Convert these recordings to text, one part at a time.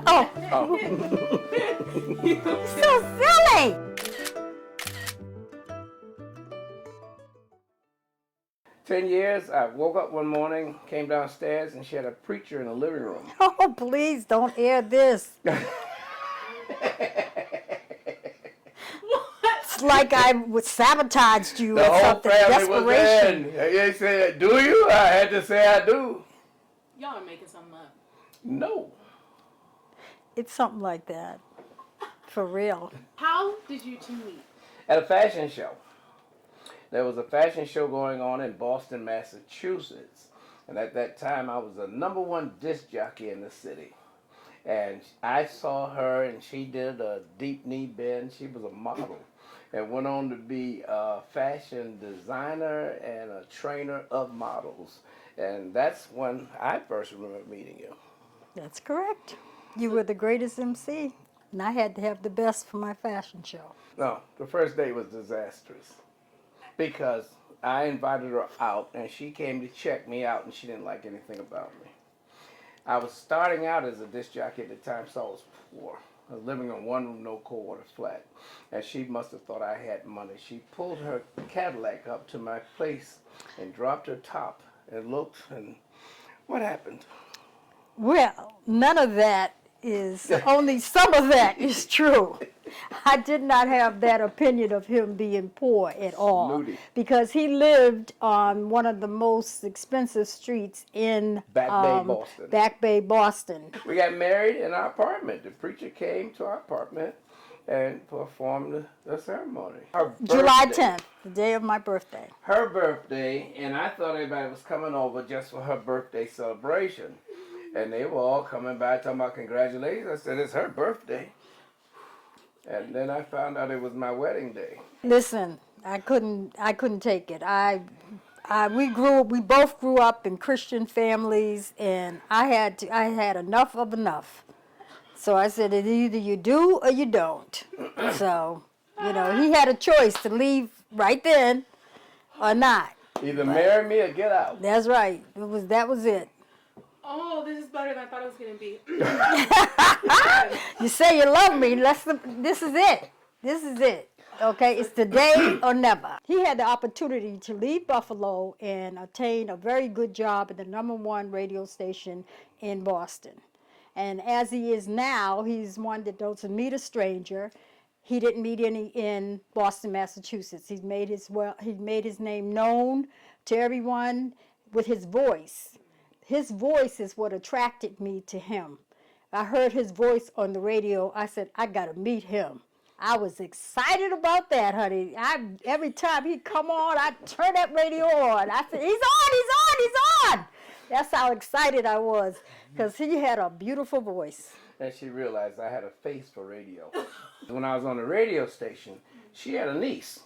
Oh. So silly. 10 years, I woke up one morning, came downstairs, and she had a preacher in the living room. Oh, please don't air this. It's like I sabotaged you The or whole something. family was Desperation. in. They said, "Do you?" I had to say, "I do." Y'all are making something up. No. It's something like that. For real. How did you two meet? At a fashion show. There was a fashion show going on in Boston, Massachusetts. And at that time, I was the #1 disc jockey in the city. And I saw her, and she did a deep knee bend. She was a model and went on to be a fashion designer and a trainer of models. And that's when I first remember meeting you. That's correct. You were the greatest MC, and I had to have the best for my fashion show. No, the first day was disastrous because I invited her out, and she came to check me out, and she didn't like anything about me. I was starting out as a disc jockey at the time, so I was poor. I was living in one room, no cold water flat. And she must have thought I had money. She pulled her Cadillac up to my place and dropped her top and looked, and what happened? Well, none of that is, only some of that is true. I did not have that opinion of him being poor at all. Snooty. Because he lived on one of the most expensive streets in Back Bay, Boston. Back Bay, Boston. We got married in our apartment. The preacher came to our apartment and performed the ceremony. Her July birthday. 10th, the day of my birthday. Her birthday, and I thought everybody was coming over just for her birthday celebration. And they were all coming by talking about congratulations. I said, it's her birthday. And then I found out it was my wedding day. Listen, I couldn't take it. We both grew up in Christian families, and I had enough of enough. So I said, either you do or you don't. So, he had a choice to leave right then or not. Either marry me or get out. That's right. That was it. Oh, this is better than I thought it was going to be. You say you love me. This is it. This is it. Okay, it's today or never. He had the opportunity to leave Buffalo and attain a very good job at the #1 radio station in Boston. And as he is now, he's one that doesn't meet a stranger. He didn't meet any in Boston, Massachusetts. He made his name known to everyone with his voice. His voice is what attracted me to him. I heard his voice on the radio. I said, I got to meet him. I was excited about that, honey. Every time he'd come on, I'd turn that radio on. I said, he's on, he's on, he's on. That's how excited I was, because he had a beautiful voice. And she realized I had a face for radio. When I was on the radio station, she had a niece.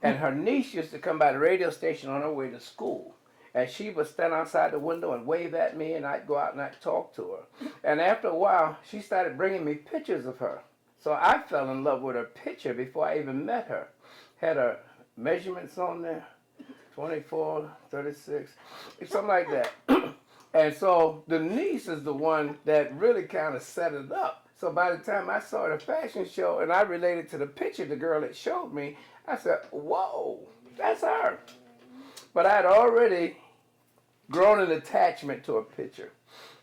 And her niece used to come by the radio station on her way to school. And she would stand outside the window and wave at me, and I'd go out and I'd talk to her. And after a while, she started bringing me pictures of her. So I fell in love with her picture before I even met her. Had her measurements on there, 24, 36, something like that. And so the niece is the one that really kind of set it up. So by the time I saw the fashion show and I related to the picture the girl that showed me, I said, whoa, that's her. But I had already grown an attachment to a picture.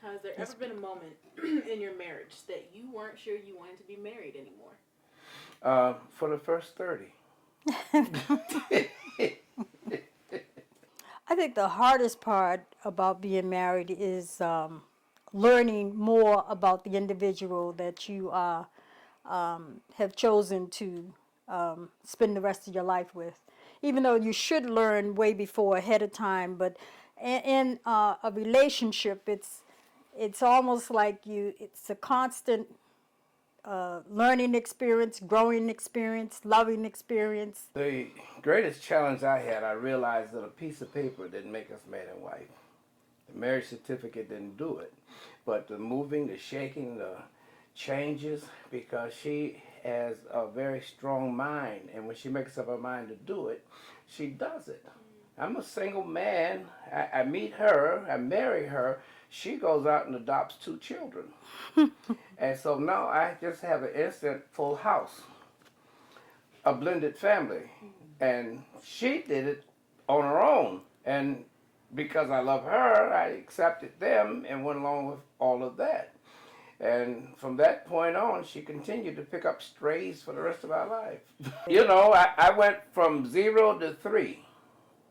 Has there ever been a moment in your marriage that you weren't sure you wanted to be married anymore? For the first 30. I think the hardest part about being married is learning more about the individual that you have chosen to spend the rest of your life with. Even though you should learn way before, ahead of time, but in a relationship, it's almost like it's a constant learning experience, growing experience, loving experience. The greatest challenge I had, I realized that a piece of paper didn't make us man and wife. The marriage certificate didn't do it. But the moving, the shaking, the changes, because she has a very strong mind, and when she makes up her mind to do it, she does it. I'm a single man. I meet her, I marry her. She goes out and adopts 2 children. And so now I just have an instant full house, a blended family. And she did it on her own. And because I love her, I accepted them and went along with all of that. And from that point on, she continued to pick up strays for the rest of our life. You know, I went from 0 to 3.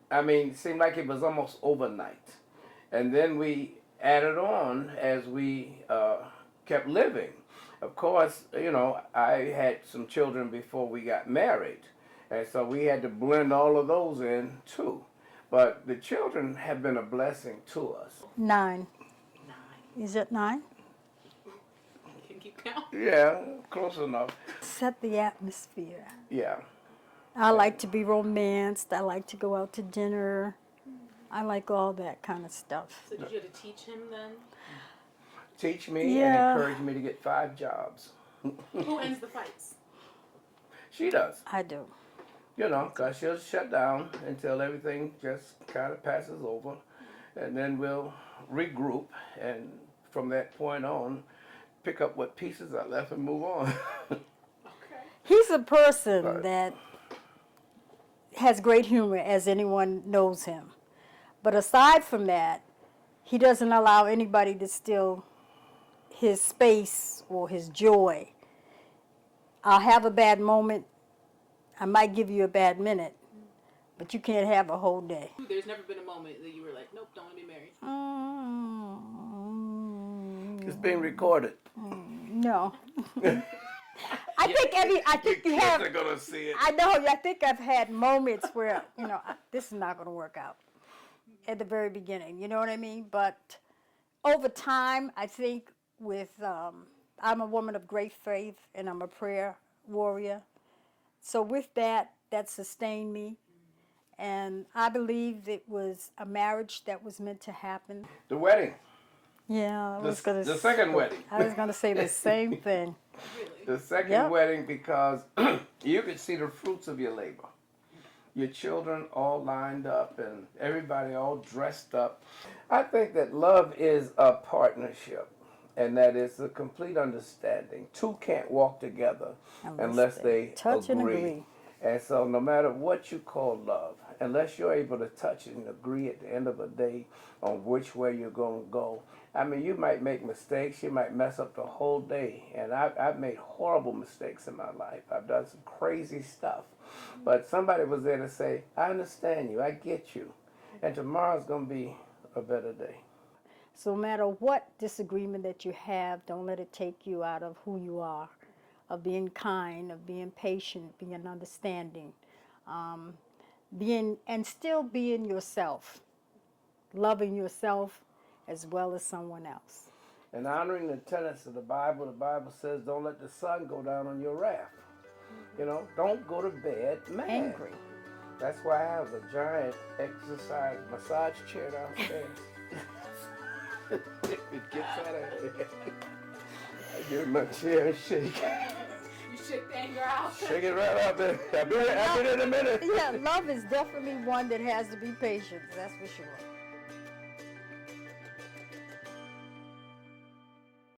I mean, it seemed like it was almost overnight. And then we added on as we kept living. Of course, you know, I had some children before we got married. And so we had to blend all of those in too. But the children have been a blessing to us. 9. Is it 9? Can keep count. Yeah, close enough. Set the atmosphere. Yeah. I like to be romanced. I like to go out to dinner. I like all that kind of stuff. So did you have to teach him then? Teach me Yeah. and encourage me to get 5 jobs. Who ends the fights? She does. I do. You know, because she'll shut down until everything just kind of passes over. And then we'll regroup. And from that point on, pick up what pieces are left and move on. Okay. He's a person Right. that has great humor, as anyone knows him. But aside from that, he doesn't allow anybody to steal his space or his joy. I'll have a bad moment. I might give you a bad minute, but you can't have a whole day. There's never been a moment that you were like, nope, don't want to be married. It's being recorded. No. I think you have. Kids are gonna see it. I know. I think I've had moments where, you know, this is not going to work out at the very beginning. You know what I mean? But over time, I think I'm a woman of great faith and I'm a prayer warrior. So with that sustained me. And I believe it was a marriage that was meant to happen. The wedding. Yeah, The second wedding. I was going to say the same thing. The second Yep. wedding, because you could see the fruits of your labor. Your children all lined up and everybody all dressed up. I think that love is a partnership and that it's a complete understanding. 2 can't walk together unless they touch and agree. And so no matter what you call love, unless you're able to touch and agree at the end of the day on which way you're going to go, I mean, you might make mistakes. You might mess up the whole day. And I've made horrible mistakes in my life. I've done some crazy stuff. But somebody was there to say, I understand you. I get you. And tomorrow's going to be a better day. So no matter what disagreement that you have, don't let it take you out of who you are, of being kind, of being patient, being understanding, still being yourself, loving yourself as well as someone else. And honoring the tenets of the Bible says don't let the sun go down on your wrath. You know, don't go to bed mad. Angry. That's why I have a giant exercise massage chair downstairs. It gets out of there. I get in my chair and shake. You shake the anger out. Shake it right out there. I'll be there in a minute. Yeah, love is definitely one that has to be patient, that's for sure.